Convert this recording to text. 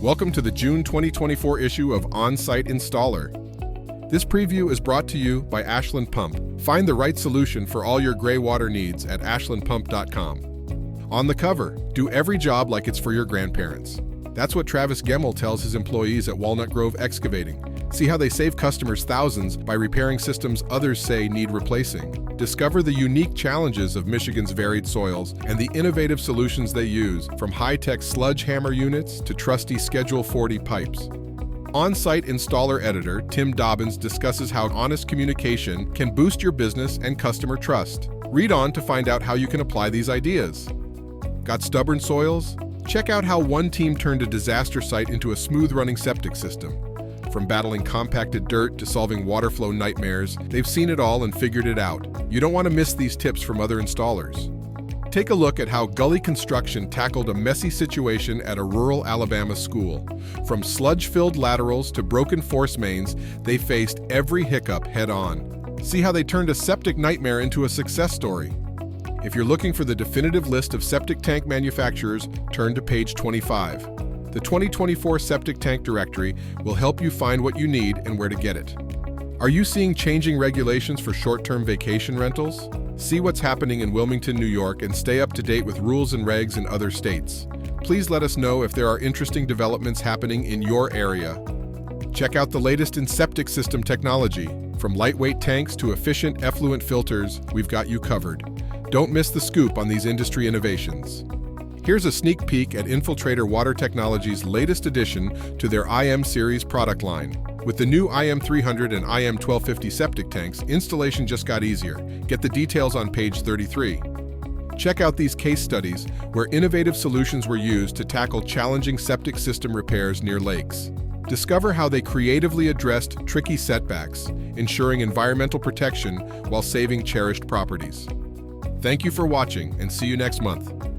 Welcome to the June 2024 issue of Onsite Installer. This preview is brought to you by Ashland Pump. Find the right solution for all your gray water needs at ashlandpump.com. On the cover, do every job like it's for your grandparents. That's what Travis Gemmel tells his employees at Walnut Grove Excavating. See how they save customers thousands by repairing systems others say need replacing. Discover the unique challenges of Michigan's varied soils and the innovative solutions they use, from high-tech sludge hammer units to trusty Schedule 40 pipes. On-site installer editor Tim Dobbins discusses how honest communication can boost your business and customer trust. Read on to find out how you can apply these ideas. Got stubborn soils? Check out how one team turned a disaster site into a smooth-running septic system. From battling compacted dirt to solving water flow nightmares, they've seen it all and figured it out. You don't want to miss these tips from other installers. Take a look at how Gully Construction tackled a messy situation at a rural Alabama school. From sludge-filled laterals to broken force mains, they faced every hiccup head-on. See how they turned a septic nightmare into a success story. If you're looking for the definitive list of septic tank manufacturers, turn to page 25. The 2024 Septic Tank Directory will help you find what you need and where to get it. Are you seeing changing regulations for short-term vacation rentals? See what's happening in Wilmington, New York, and stay up to date with rules and regs in other states. Please let us know if there are interesting developments happening in your area. Check out the latest in septic system technology. From lightweight tanks to efficient effluent filters, we've got you covered. Don't miss the scoop on these industry innovations. Here's a sneak peek at Infiltrator Water Technology's latest addition to their IM series product line. With the new IM300 and IM1250 septic tanks, installation just got easier. Get the details on page 33. Check out these case studies where innovative solutions were used to tackle challenging septic system repairs near lakes. Discover how they creatively addressed tricky setbacks, ensuring environmental protection while saving cherished properties. Thank you for watching, and see you next month.